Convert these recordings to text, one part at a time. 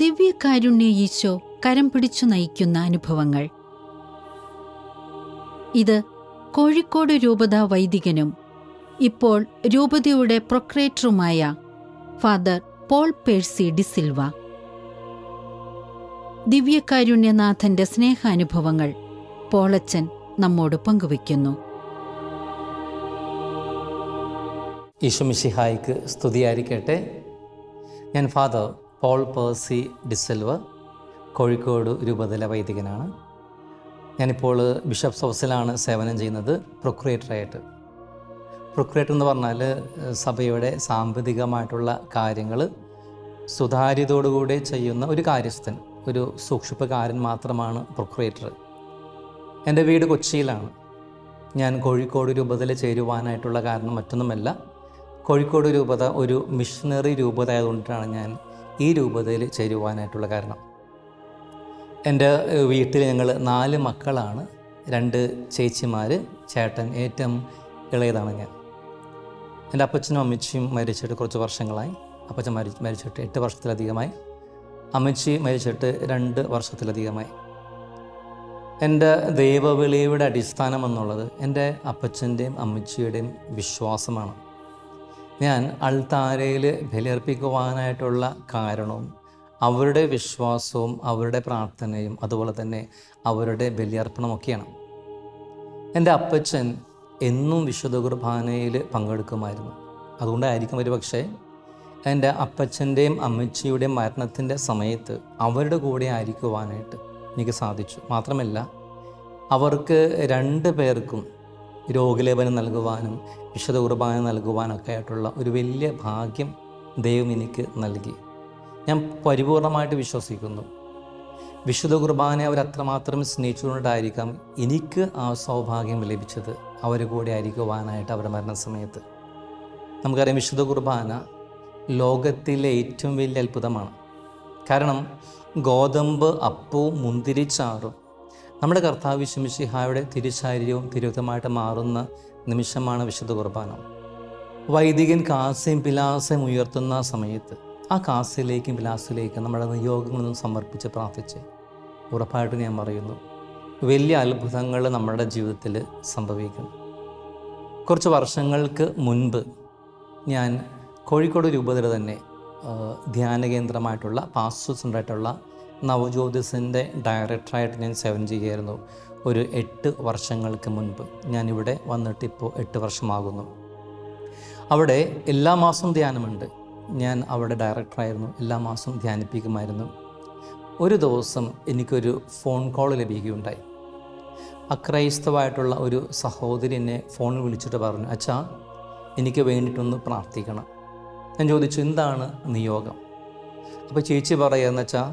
ദിവ്യകാരുണ്യ ഈശോ കരം പിടിച്ചു നയിക്കുന്ന അനുഭവങ്ങൾ. ഇത് കോഴിക്കോട് രൂപതാ വൈദികനും ഇപ്പോൾ രൂപതയുടെ പ്രൊക്രേറ്ററുമായ ഫാദർ പോൾ പേഴ്സി ഡിസിൽവ ദിവ്യകാരുണ്യനാഥന്റെ സ്നേഹാനുഭവങ്ങൾ പോളച്ചൻ നമ്മോട് പങ്കുവയ്ക്കുന്നു. ഈശോ മിശിഹായ്ക്ക് സ്തുതിയായിരിക്കട്ടെ. ഞാൻ ഫാദർ പോൾ പേഴ്സി ഡിസിൽവ, കോഴിക്കോട് രൂപതയിലെ വൈദികനാണ്. ഞാനിപ്പോൾ ബിഷപ്സ് ഹൗസിലാണ് സേവനം ചെയ്യുന്നത്, പ്രൊക്രേറ്ററായിട്ട്. പ്രൊക്രേറ്റർ എന്ന് പറഞ്ഞാൽ സഭയുടെ സാമ്പത്തികമായിട്ടുള്ള കാര്യങ്ങൾ സുതാര്യതയോടുകൂടി ചെയ്യുന്ന ഒരു കാര്യസ്ഥൻ, ഒരു സൂക്ഷിപ്പുകാരൻ മാത്രമാണ് പ്രൊക്രേറ്റർ. എൻ്റെ വീട് കൊച്ചിയിലാണ്. ഞാൻ കോഴിക്കോട് രൂപതയിൽ ചേരുവാനായിട്ടുള്ള കാരണം മറ്റൊന്നുമല്ല, കോഴിക്കോട് രൂപത ഒരു മിഷണറി രൂപത ആയതുകൊണ്ടാണ് ഞാൻ ഈ രൂപതയിൽ ചേരുവാനായിട്ടുള്ള കാരണം. എൻ്റെ വീട്ടിൽ ഞങ്ങൾ 4 മക്കളാണ്. 2 ചേച്ചിമാർ, ചേട്ടൻ, ഏറ്റവും ഇളയതാണ് ഞാൻ. എൻ്റെ അപ്പച്ചനും അമ്മച്ചിയും മരിച്ചിട്ട് കുറച്ച് വർഷങ്ങളായി. അപ്പച്ചൻ മരിച്ചിട്ട് 8 വർഷത്തിലധികമായി. അമ്മച്ചി മരിച്ചിട്ട് 2 വർഷത്തിലധികമായി. എൻ്റെ ദൈവവിളിയുടെ അടിസ്ഥാനം എന്നുള്ളത് എൻ്റെ അപ്പച്ചൻ്റെയും അമ്മച്ചിയുടെയും വിശ്വാസമാണ്. ഞാൻ അൾത്താരയിൽ ബലിയർപ്പിക്കുവാനായിട്ടുള്ള കാരണവും അവരുടെ വിശ്വാസവും അവരുടെ പ്രാർത്ഥനയും അതുപോലെ തന്നെ അവരുടെ ബലിയർപ്പണമൊക്കെയാണ്. എൻ്റെ അപ്പച്ചൻ എന്നും വിശുദ്ധ കുർബാനയിൽ പങ്കെടുക്കുമായിരുന്നു. അതുകൊണ്ടായിരിക്കും ഒരു പക്ഷേ എൻ്റെ അപ്പച്ചൻ്റെയും അമ്മച്ചിയുടെയും മരണത്തിൻ്റെ സമയത്ത് അവരുടെ കൂടെ ആയിരിക്കുവാനായിട്ട് എനിക്ക് സാധിച്ചു. മാത്രമല്ല, അവർക്ക് 2 പേർക്കും രോഗലേപനം നൽകുവാനും വിശുദ്ധ കുർബാന നൽകുവാനൊക്കെ ആയിട്ടുള്ള ഒരു വലിയ ഭാഗ്യം ദൈവം എനിക്ക് നൽകി. ഞാൻ പരിപൂർണമായിട്ട് വിശ്വസിക്കുന്നു, വിശുദ്ധ കുർബാനയെ അവരത്രമാത്രം സ്നേഹിച്ചുകൊണ്ടായിരിക്കാം എനിക്ക് ആ സൗഭാഗ്യം ലഭിച്ചത്, അവരുടെ കൂടെ ആയിരിക്കുവാനായിട്ട് അവരുടെ മരണസമയത്ത്. നമുക്കറിയാം, വിശുദ്ധ കുർബാന ലോകത്തിലെ ഏറ്റവും വലിയ അത്ഭുതമാണ്. കാരണം ഗോതമ്പ് അപ്പവും മുന്തിരിച്ചാറും നമ്മുടെ കർത്താവ് ഈശോ മിശിഹായുടെ തിരുശരീരവും തിരുരക്തമായിട്ട് മാറുന്ന നിമിഷമാണ് വിശുദ്ധ കുർബാന. വൈദികൻ കാസയും പിലാസയും ഉയർത്തുന്ന സമയത്ത് ആ കാസയിലേക്കും പിലാസിലേക്കും നമ്മുടെ നിയോഗങ്ങളൊന്നും സമർപ്പിച്ച് പ്രാർത്ഥിച്ച് ഉറപ്പായിട്ട് ഞാൻ പറയുന്നു, വലിയ അത്ഭുതങ്ങൾ നമ്മുടെ ജീവിതത്തിൽ സംഭവിക്കും. കുറച്ച് വർഷങ്ങൾക്ക് മുൻപ് ഞാൻ കോഴിക്കോട് രൂപതയിൽ തന്നെ ധ്യാന കേന്ദ്രമായിട്ടുള്ള പാസ്റ്റർ സെൻ്ററായിട്ടുള്ള നവജ്യോതിസിൻ്റെ ഡയറക്ടറായിട്ട് ഞാൻ സേവനം ചെയ്യുകയായിരുന്നു. ഒരു 8 വർഷങ്ങൾക്ക് മുൻപ്. ഞാനിവിടെ വന്നിട്ട് ഇപ്പോൾ 8 വർഷമാകുന്നു. അവിടെ എല്ലാ മാസവും ധ്യാനമുണ്ട്. ഞാൻ അവിടെ ഡയറക്ടറായിരുന്നു. എല്ലാ മാസവും ധ്യാനിപ്പിക്കുമായിരുന്നു. ഒരു ദിവസം എനിക്കൊരു ഫോൺ കോൾ ലഭിക്കുകയുണ്ടായി. അക്രൈസ്തവായിട്ടുള്ള ഒരു സഹോദരി എന്നെ ഫോണിൽ വിളിച്ചിട്ട് പറഞ്ഞു, അച്ഛാ, എനിക്ക് വേണ്ടിയിട്ടൊന്ന് പ്രാർത്ഥിക്കണം. ഞാൻ ചോദിച്ചു, എന്താണ് നിയോഗം? അപ്പോൾ ചേച്ചി പറയുകയെന്ന് വെച്ചാൽ,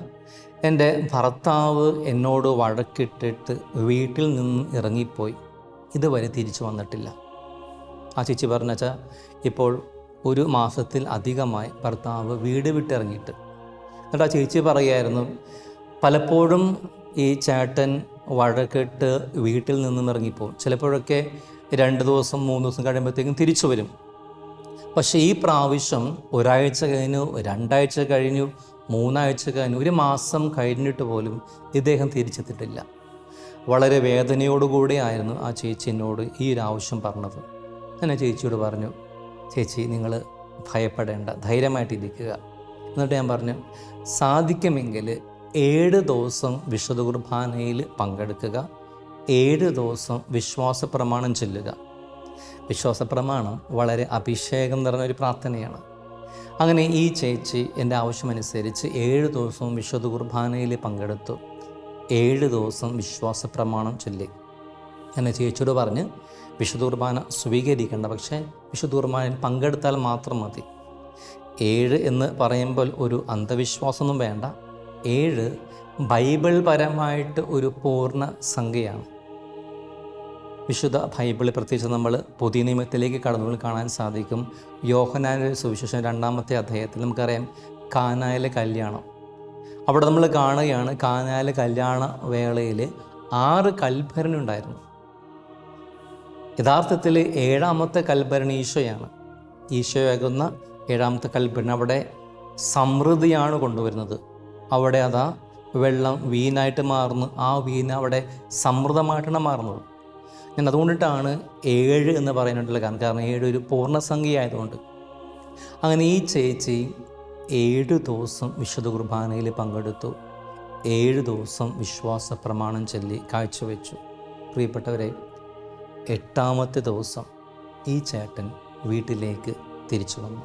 എൻ്റെ ഭർത്താവ് എന്നോട് വഴക്കിട്ടിട്ട് വീട്ടിൽ നിന്ന് ഇറങ്ങിപ്പോയി, ഇതുവരെ തിരിച്ചു വന്നിട്ടില്ല. ആ ചേച്ചി പറഞ്ഞു, വെച്ചാൽ ഇപ്പോൾ 1 മാസത്തിൽ അധികമായി ഭർത്താവ് വീട് വിട്ടിറങ്ങിയിട്ട്. എന്നിട്ട് ആ ചേച്ചി പറയുമായിരുന്നു, പലപ്പോഴും ഈ ചേട്ടൻ വഴക്കിട്ട് വീട്ടിൽ നിന്നും ഇറങ്ങിപ്പോവും. ചിലപ്പോഴൊക്കെ 2 ദിവസം 3 ദിവസം കഴിയുമ്പോഴത്തേക്കും തിരിച്ചു വരും. പക്ഷേ ഈ പ്രാവശ്യം 1 ആഴ്ച കഴിഞ്ഞു, 2 ആഴ്ച കഴിഞ്ഞു, 3 ആഴ്ച കഴിഞ്ഞു, 1 മാസം കഴിഞ്ഞിട്ട് പോലും ഇദ്ദേഹം തിരിച്ചെത്തിയിട്ടില്ല. വളരെ വേദനയോടുകൂടി ആയിരുന്നു ആ ചേച്ചി എന്നോട് ഈ ഒരു ആവശ്യം പറഞ്ഞത്. ഞാൻ ചേച്ചിയോട് പറഞ്ഞു, ചേച്ചി, നിങ്ങൾ ഭയപ്പെടേണ്ട, ധൈര്യമായിട്ടിരിക്കുക. എന്നിട്ട് ഞാൻ പറഞ്ഞു, സാധിക്കുമെങ്കിൽ 7 ദിവസം വിശുദ്ധ കുർബാനയിൽ പങ്കെടുക്കുക, 7 ദിവസം വിശ്വാസ പ്രമാണം ചൊല്ലുക. വിശ്വാസ പ്രമാണം വളരെ അഭിഷേകം നിറഞ്ഞൊരു പ്രാർത്ഥനയാണ്. അങ്ങനെ ഈ ചേച്ചി എൻ്റെ ആവശ്യമനുസരിച്ച് 7 ദിവസവും വിശുദ്ധ കുർബാനയിൽ പങ്കെടുത്തു. 7 ദിവസം വിശ്വാസ പ്രമാണം ചൊല്ലി. എന്നെ ചേച്ചിയോട് പറഞ്ഞ്, വിശുദ്ധ കുർബാന സ്വീകരിക്കേണ്ട, പക്ഷേ വിശുദ്ധ കുർബാനയിൽ പങ്കെടുത്താൽ മാത്രം മതി. 7 എന്ന് പറയുമ്പോൾ ഒരു അന്ധവിശ്വാസമൊന്നും വേണ്ട. 7 ബൈബിൾ പരമായിട്ട് ഒരു പൂർണ്ണ സംഖ്യയാണ്. വിശുദ്ധ ബൈബിളിൽ പ്രത്യേകിച്ച് നമ്മൾ പുതിയ നിയമത്തിലേക്ക് കടന്നുകൾ കാണാൻ സാധിക്കും. യോഹന്നാന്റെ സുവിശേഷം 2-ാമത്തെ അധ്യായത്തിൽ നമുക്കറിയാം കാനായിലെ കല്യാണം. അവിടെ നമ്മൾ കാണുകയാണ്, കാനായിലെ കല്യാണ വേളയിൽ 6 കൽഭരണിയുണ്ടായിരുന്നു. യഥാർത്ഥത്തിൽ 7-ാമത്തെ കൽഭരണി ഈശോയാണ്. ഈശോയാകുന്ന 7-ാമത്തെ കൽഭരണി അവിടെ സമൃദ്ധിയാണ് കൊണ്ടുവരുന്നത്. അവിടെ അതാ വെള്ളം വീഞ്ഞായിട്ട് മാറുന്നു. ആ വീഞ്ഞ് അവിടെ സമൃദ്ധമായിട്ടാണ് മാറുന്നത്. ഞാൻ അതുകൊണ്ടിട്ടാണ് 7 എന്ന് പറയാനായിട്ടുള്ള കാരണം 7 ഒരു പൂർണ്ണസംഖ്യ ആയതുകൊണ്ട്. അങ്ങനെ ഈ ചേച്ചി 7 ദിവസം വിശുദ്ധ കുർബാനയിൽ പങ്കെടുത്തു. 7 ദിവസം വിശ്വാസ പ്രമാണം ചൊല്ലി കാഴ്ചവെച്ചു. പ്രിയപ്പെട്ടവരെ, 8ാമത്തെ ദിവസം ഈ ചേട്ടൻ വീട്ടിലേക്ക് തിരിച്ചു വന്നു.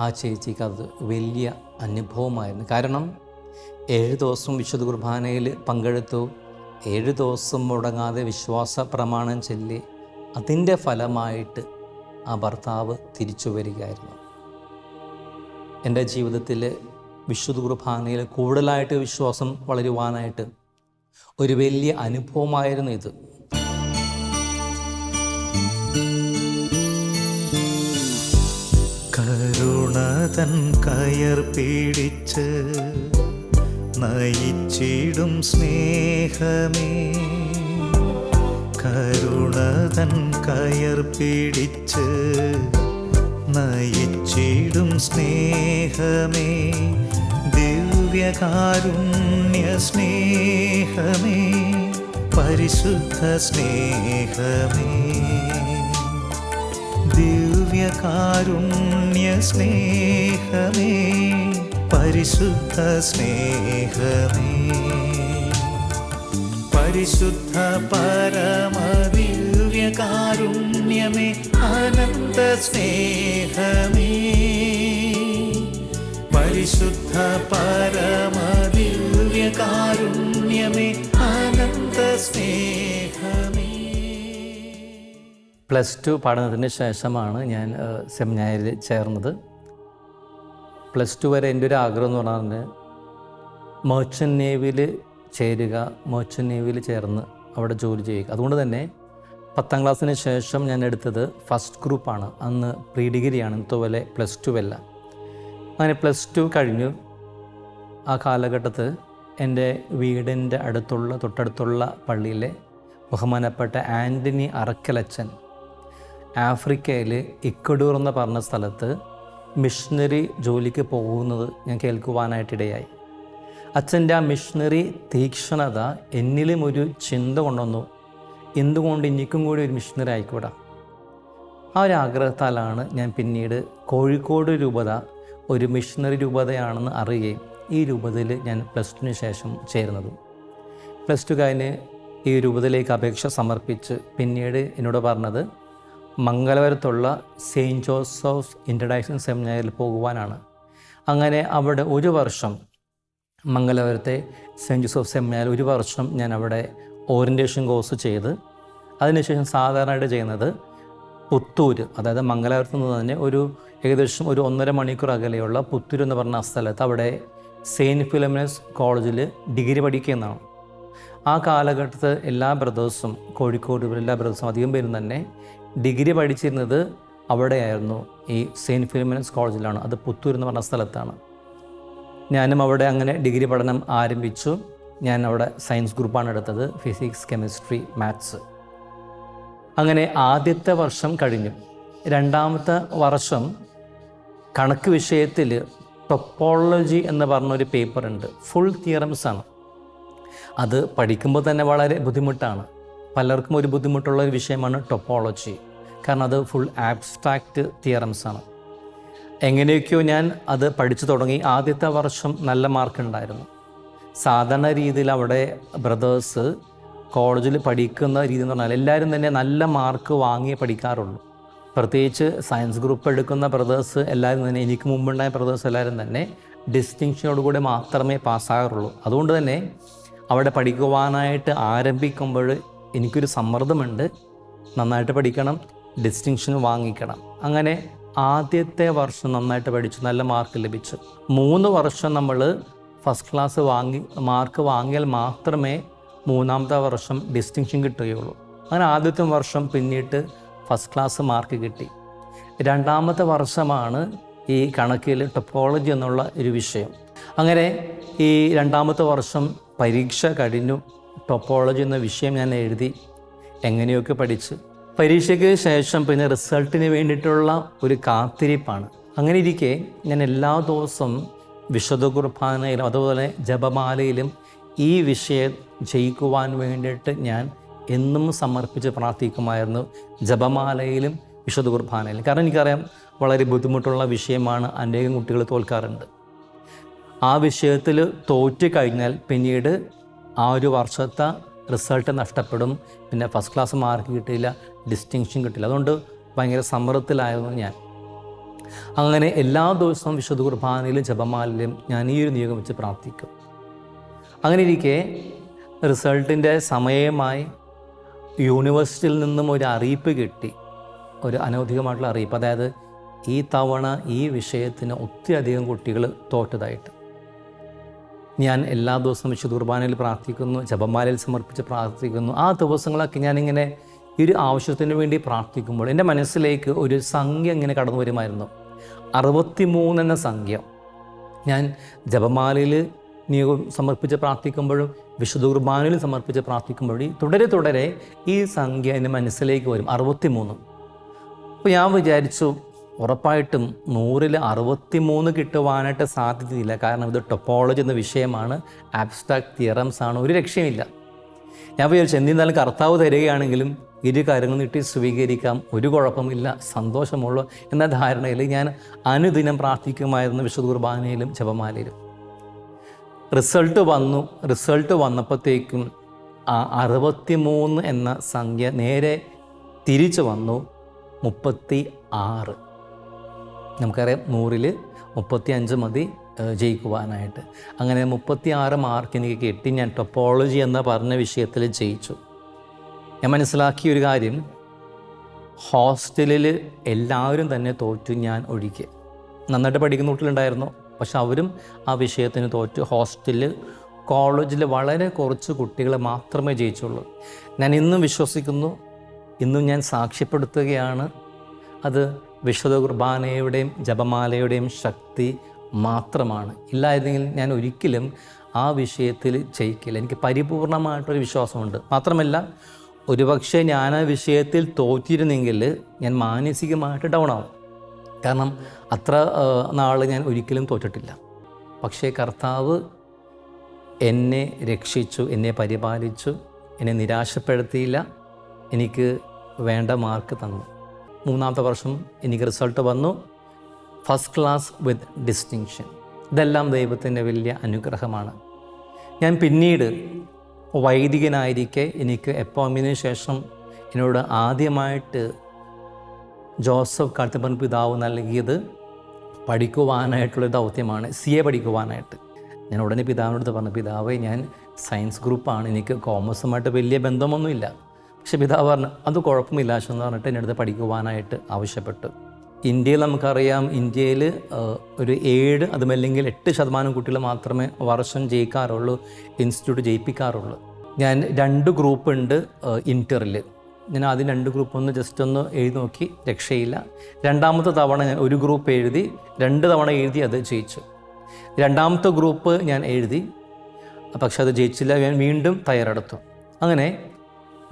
ആ ചേച്ചിക്ക് അത് വലിയ അനുഭവമായിരുന്നു. കാരണം 7 ദിവസം വിശുദ്ധ കുർബാനയിൽ പങ്കെടുത്തു, 7 ദിവസം മുടങ്ങാതെ വിശ്വാസ പ്രമാണം ചൊല്ലി. അതിൻ്റെ ഫലമായിട്ട് ആ ഭർത്താവ് തിരിച്ചു വരികയായിരുന്നു. എൻ്റെ ജീവിതത്തിൽ വിശുദ്ധ കുർബാനയിൽ കൂടുതലായിട്ട് വിശ്വാസം വളരുവാനായിട്ട് ഒരു വലിയ അനുഭവമായിരുന്നു ഇത്. കരുണതൻ കയർ പിടിച്ച് നയിച്ചിടും സ്നേഹമേ, കരുണതൻ കയർ പിടിച്ച് നയിച്ചിടും സ്നേഹമേ, ദിവ്യകാരുണ്യ സ്നേഹമേ, പരിശുദ്ധ സ്നേഹമേ, ദിവ്യകാരുണ്യ സ്നേഹമേ, പരിശുദ്ധ സ്നേഹമേ, പരിശുദ്ധ പരമദിവ്യകാരുണ്യമേ, അനന്ത സ്നേഹമേ, പരിശുദ്ധ പരമദിവ്യകാരുണ്യമേ, അനന്ത സ്നേഹമേ. +2 പഠനത്തിന് ശേഷമാണ് ഞാൻ സെമിനാരിൽ ചേർന്നത്. +2 വരെ എൻ്റെ ഒരു ആഗ്രഹം എന്ന് പറഞ്ഞാൽ മെർച്ചൻ്റ് നേവിയിൽ ചേരുക, മെർച്ചൻ്റ് നേവിയിൽ ചേർന്ന് അവിടെ ജോലി ചെയ്യുക. അതുകൊണ്ട് തന്നെ 10ാം ക്ലാസ്സിന് ശേഷം ഞാൻ എടുത്തത് ഫസ്റ്റ് ഗ്രൂപ്പാണ്. അന്ന് പ്രീ ഡിഗ്രിയാണ്, ഇതുപോലെ +2 അല്ല. അങ്ങനെ +2 കഴിഞ്ഞു. ആ കാലഘട്ടത്ത് എൻ്റെ വീടിൻ്റെ തൊട്ടടുത്തുള്ള പള്ളിയിലെ ബഹുമാനപ്പെട്ട ആൻ്റണി അറക്കലച്ചൻ ആഫ്രിക്കയിൽ ഇക്വഡോർ എന്ന് പറഞ്ഞ സ്ഥലത്ത് മിഷണറി ജോലിക്ക് പോകുന്നത് ഞാൻ കേൾക്കുവാനായിട്ടിടയായി. അച്ഛൻ്റെ ആ മിഷണറി തീക്ഷ്ണത എന്നിലും ഒരു ചിന്ത കൊണ്ടുവന്നു, എന്തുകൊണ്ട് എനിക്കും കൂടി ഒരു മിഷണറി ആയിക്കൂടാ. ആ ഒരു ആഗ്രഹത്താലാണ് ഞാൻ പിന്നീട് കോഴിക്കോട് രൂപത ഒരു മിഷണറി രൂപതയാണെന്ന് അറിയുകയും ഈ രൂപതയിൽ ഞാൻ +2 ശേഷം ചേരുന്നതും. +2 കഴിഞ്ഞ് ഈ രൂപതയിലേക്ക് അപേക്ഷ സമർപ്പിച്ച് പിന്നീട് എന്നോട് പറഞ്ഞത് മംഗലപുരത്തുള്ള സെയിൻറ്റ് ജോസഫ് ഇൻ്റർനാഷണൽ സെമിനാരിൽ പോകുവാനാണ്. അങ്ങനെ അവിടെ 1 വർഷം മംഗലപുരത്തെ സെയിൻറ്റ് ജോസഫ് സെമിനാരിൽ 1 വർഷം ഞാൻ അവിടെ ഓറിയൻറ്റേഷൻ കോഴ്സ് ചെയ്ത് അതിനുശേഷം സാധാരണയായിട്ട് ചെയ്യുന്നത് പുത്തൂർ, അതായത് മംഗലാപുരത്ത് നിന്ന് തന്നെ ഏകദേശം ഒരു 1.5 മണിക്കൂർ അകലെയുള്ള പുത്തൂർ എന്ന് പറഞ്ഞ സ്ഥലത്ത് അവിടെ സെയിൻറ്റ് ഫിലോമിനസ് കോളേജിൽ ഡിഗ്രി പഠിക്കുന്നതാണ്. ആ കാലഘട്ടത്ത് എല്ലാ ബ്രദേഴ്സും, കോഴിക്കോട് എല്ലാ ബ്രദേഴ്സും അധികം പേരും തന്നെ ഡിഗ്രി പഠിച്ചിരുന്നത് അവിടെയായിരുന്നു, ഈ സെയിൻറ്റ് ഫിലോമിനസ് കോളേജിലാണ്. അത് പുത്തൂർ എന്ന് പറഞ്ഞ സ്ഥലത്താണ്. ഞാനും അവിടെ അങ്ങനെ ഡിഗ്രി പഠനം ആരംഭിച്ചു. ഞാൻ അവിടെ സയൻസ് ഗ്രൂപ്പാണ് എടുത്തത്, ഫിസിക്സ്, കെമിസ്ട്രി, മാത്സ്. അങ്ങനെ ആദ്യത്തെ വർഷം കഴിഞ്ഞു. 2ാമത്തെ വർഷം കണക്ക് വിഷയത്തിൽ ടോപ്പോളജി എന്ന് പറഞ്ഞൊരു പേപ്പറുണ്ട്. ഫുൾ തിയറംസ് ആണ്. അത് പഠിക്കുമ്പോൾ തന്നെ വളരെ ബുദ്ധിമുട്ടാണ്. പലർക്കും ഒരു ബുദ്ധിമുട്ടുള്ള ഒരു വിഷയമാണ് ടോപ്പോളജി. കാരണം അത് ഫുൾ ആബ്സ്ട്രാക്റ്റ് തിയറംസ് ആണ്. എങ്ങനെയൊക്കെയോ ഞാൻ അത് പഠിച്ചു തുടങ്ങി. ആദ്യത്തെ വർഷം നല്ല മാർക്കുണ്ടായിരുന്നു. സാധാരണ രീതിയിൽ അവിടെ ബ്രദേഴ്സ് കോളേജിൽ പഠിക്കുന്ന രീതി എന്ന് പറഞ്ഞാൽ എല്ലാവരും തന്നെ നല്ല മാർക്ക് വാങ്ങിയേ പഠിക്കാറുള്ളൂ. പ്രത്യേകിച്ച് സയൻസ് ഗ്രൂപ്പ് എടുക്കുന്ന ബ്രദേഴ്സ് എല്ലാവരും തന്നെ, എനിക്ക് മുമ്പുണ്ടായ ബ്രദേഴ്സ് എല്ലാവരും തന്നെ ഡിസ്റ്റിങ്ഷനോടുകൂടി മാത്രമേ പാസ്സാകാറുള്ളൂ. അതുകൊണ്ട് തന്നെ അവിടെ പഠിക്കുവാനായിട്ട് ആരംഭിക്കുമ്പോൾ എനിക്കൊരു സമ്മർദ്ദമുണ്ട്, നന്നായിട്ട് പഠിക്കണം, ഡിസ്റ്റിങ്ഷൻ വാങ്ങിക്കണം. അങ്ങനെ ആദ്യത്തെ വർഷം നന്നായിട്ട് പഠിച്ചു, നല്ല മാർക്ക് ലഭിച്ചു. 3 വർഷം നമ്മൾ ഫസ്റ്റ് ക്ലാസ് മാർക്ക് വാങ്ങിയാൽ മാത്രമേ 3ാമത്തെ വർഷം ഡിസ്റ്റിങ്ഷൻ കിട്ടുകയുള്ളൂ. അങ്ങനെ ആദ്യത്തെ വർഷം പിന്നീട് ഫസ്റ്റ് ക്ലാസ് മാർക്ക് കിട്ടി. 2ാമത്തെ വർഷമാണ് ഈ കണക്കിൽ ടോപ്പോളജി എന്നുള്ള ഒരു വിഷയം. അങ്ങനെ ഈ 2ാമത്തെ വർഷം പരീക്ഷ കഴിഞ്ഞു. ടോപ്പോളജി എന്ന വിഷയം ഞാൻ എഴുതി, എങ്ങനെയൊക്കെ പഠിച്ച്. പരീക്ഷയ്ക്ക് ശേഷം പിന്നെ റിസൾട്ടിന് വേണ്ടിയിട്ടുള്ള ഒരു കാത്തിരിപ്പാണ്. അങ്ങനെ ഇരിക്കെ ഞാൻ എല്ലാ ദിവസവും വിശുദ്ധ കുർബാനയിലും അതുപോലെ ജപമാലയിലും ഈ വിഷയം ജയിക്കുവാൻ വേണ്ടിയിട്ട് ഞാൻ എന്നും സമർപ്പിച്ച് പ്രാർത്ഥിക്കുമായിരുന്നു, ജപമാലയിലും വിശുദ്ധ കുർബാനയിലും. കാരണം എനിക്കറിയാം വളരെ ബുദ്ധിമുട്ടുള്ള വിഷയമാണ്, അനേകം കുട്ടികൾ തോൽക്കാറുണ്ട്. ആ വിഷയത്തിൽ തോറ്റ് കഴിഞ്ഞാൽ പിന്നീട് ആ ഒരു വർഷത്തെ റിസൾട്ട് നഷ്ടപ്പെടും, പിന്നെ ഫസ്റ്റ് ക്ലാസ് മാർക്ക് കിട്ടില്ല, ഡിസ്റ്റിങ്ഷൻ കിട്ടില്ല. അതുകൊണ്ട് ഭയങ്കര സമ്മർദ്ദത്തിലായിരുന്നു ഞാൻ. അങ്ങനെ എല്ലാ ദിവസവും വിശുദ്ധ കുർബാനയിലും ജപമാലയിലും ഞാൻ ഈ ഒരു നിയോഗം വെച്ച് പ്രാർത്ഥിക്കും. അങ്ങനെ ഇരിക്കെ റിസൾട്ടിൻ്റെ സമയമായി യൂണിവേഴ്സിറ്റിയിൽ നിന്നും ഒരു അറിയിപ്പ് കിട്ടി, ഒരു അനൗദ്യോഗികമായിട്ടുള്ള അറിയിപ്പ്. അതായത് ഈ തവണ ഈ വിഷയത്തിന് ഒത്തിരിയധികം കുട്ടികൾ തോറ്റതായിട്ട്. ഞാൻ എല്ലാ ദിവസവും വിശുദ്ധ കുർബാനയിൽ പ്രാർത്ഥിക്കുന്നു, ജപമാലയിൽ സമർപ്പിച്ച് പ്രാർത്ഥിക്കുന്നു. ആ ദിവസങ്ങളൊക്കെ ഞാനിങ്ങനെ ഈ ഒരു ആവശ്യത്തിന് വേണ്ടി പ്രാർത്ഥിക്കുമ്പോൾ എൻ്റെ മനസ്സിലേക്ക് ഒരു സംഖ്യ ഇങ്ങനെ കടന്നു വരുമായിരുന്നു, 63 എന്ന സംഖ്യ. ഞാൻ ജപമാലയിൽ നിയോഗം സമർപ്പിച്ച് പ്രാർത്ഥിക്കുമ്പോഴും വിശുദ്ധ കുർബാനയിൽ സമർപ്പിച്ച് പ്രാർത്ഥിക്കുമ്പോഴും തുടരെ ഈ സംഖ്യ എൻ്റെ മനസ്സിലേക്ക് വരും, 63. അപ്പോൾ ഞാൻ വിചാരിച്ചു ഉറപ്പായിട്ടും 100-ൽ 63 കിട്ടുവാനായിട്ട് സാധ്യതയില്ല. കാരണം ഇത് ടോപ്പോളജി എന്ന വിഷയമാണ്, ആബ്സ്ട്രാക്ട് തിയറംസ് ആണ്, ഒരു രക്ഷയുമില്ല. ഞാൻ വിചാരിച്ചു എന്തിരുന്നാലും കർത്താവ് തരികയാണെങ്കിലും ഇരു കാര്യങ്ങൾ നീട്ടി സ്വീകരിക്കാം, ഒരു കുഴപ്പമില്ല, സന്തോഷമുള്ളൂ എന്ന ധാരണയിൽ ഞാൻ അനുദിനം പ്രാർത്ഥിക്കുമായിരുന്നു വിശുദ്ധ കുർബാനയിലും ജപമാലയിലും. റിസൾട്ട് വന്നപ്പോഴത്തേക്കും ആ 63 എന്ന സംഖ്യ നേരെ തിരിച്ചു വന്നു 36. നമുക്കറിയാം 100-ൽ 35 മതി ജയിക്കുവാനായിട്ട്. അങ്ങനെ 36 മാർക്ക് എനിക്ക് കിട്ടി. ഞാൻ ടോപ്പോളജി എന്ന പറഞ്ഞ വിഷയത്തിൽ ജയിച്ചു. ഞാൻ മനസ്സിലാക്കിയ ഒരു കാര്യം, ഹോസ്റ്റലിൽ എല്ലാവരും തന്നെ തോറ്റു, ഞാൻ ഒഴികെ. നന്നായിട്ട് പഠിക്കുന്ന കുട്ടികളുണ്ടായിരുന്നു, പക്ഷെ അവരും ആ വിഷയത്തിന് തോറ്റു. ഹോസ്റ്റലിൽ കോളേജിൽ വളരെ കുറച്ച് കുട്ടികൾ മാത്രമേ ജയിച്ചുള്ളൂ. ഞാൻ ഇന്നും വിശ്വസിക്കുന്നു, ഇന്നും ഞാൻ സാക്ഷ്യപ്പെടുത്തുകയാണ്, അത് വിശുദ്ധ കുർബാനയുടെയും ജപമാലയുടെയും ശക്തി മാത്രമാണ്. ഇല്ലായിരുന്നെങ്കിൽ ഞാൻ ഒരിക്കലും ആ വിഷയത്തിൽ ജയിക്കില്ല. എനിക്ക് പരിപൂർണമായിട്ടൊരു വിശ്വാസമുണ്ട്. മാത്രമല്ല, ഒരുപക്ഷെ ഞാൻ ആ വിഷയത്തിൽ തോറ്റിരുന്നെങ്കിൽ ഞാൻ മാനസികമായിട്ട് ഡൗൺ ആവും. കാരണം അത്ര നാൾ ഞാൻ ഒരിക്കലും തോറ്റിട്ടില്ല. പക്ഷേ കർത്താവ് എന്നെ രക്ഷിച്ചു, എന്നെ പരിപാലിച്ചു, എന്നെ നിരാശപ്പെടുത്തിയില്ല, എനിക്ക് വേണ്ട മാർക്ക് തന്നു. 3-ാമത്തെ വർഷം എനിക്ക് റിസൾട്ട് വന്നു, ഫസ്റ്റ് ക്ലാസ് വിത്ത് ഡിസ്റ്റിങ്ഷൻ. ഇതെല്ലാം ദൈവത്തിൻ്റെ വലിയ അനുഗ്രഹമാണ്. ഞാൻ പിന്നീട് വൈദികനായിരിക്കെ എനിക്ക് എപ്പോമിന് ശേഷം എന്നോട് ആദ്യമായിട്ട് ജോസഫ് കാട്ടുപറമ്പ് പിതാവ് നൽകിയത് പഠിക്കുവാനായിട്ടുള്ളൊരു ദൗത്യമാണ്, CA പഠിക്കുവാനായിട്ട്. ഞാൻ ഉടനെ പിതാവിനടുത്ത് പറഞ്ഞു, പിതാവേ ഞാൻ സയൻസ് ഗ്രൂപ്പാണ്, എനിക്ക് കോമേഴ്സുമായിട്ട് വലിയ ബന്ധമൊന്നുമില്ല. പക്ഷെ പിതാവ് പറഞ്ഞു അത് കുഴപ്പമില്ല എന്ന് പറഞ്ഞിട്ട് എൻ്റെ അടുത്ത് പഠിക്കുവാനായിട്ട് ആവശ്യപ്പെട്ടു. ഇന്ത്യയിൽ നമുക്കറിയാം, ഇന്ത്യയിൽ ഒരു 7 അതുമല്ലെങ്കിൽ 8% കുട്ടികൾ മാത്രമേ വർഷം ജയിക്കാറുള്ളൂ, ഇൻസ്റ്റിറ്റ്യൂട്ട് ജയിപ്പിക്കാറുള്ളൂ. ഞാൻ 2 ഗ്രൂപ്പ് ഉണ്ട് ഇൻറ്ററിൽ. ഞാൻ ആദ്യം 2 ഗ്രൂപ്പ് ജസ്റ്റ് ഒന്ന് എഴുതി നോക്കി, രക്ഷയില്ല. 2ാമത്തെ തവണ ഞാൻ ഒരു ഗ്രൂപ്പ് എഴുതി, 2 തവണ എഴുതി, അത് ജയിച്ചു. 2ാമത്തെ ഗ്രൂപ്പ് ഞാൻ എഴുതി, പക്ഷെ അത് ജയിച്ചില്ല. ഞാൻ വീണ്ടും തയ്യാറെടുത്തു. അങ്ങനെ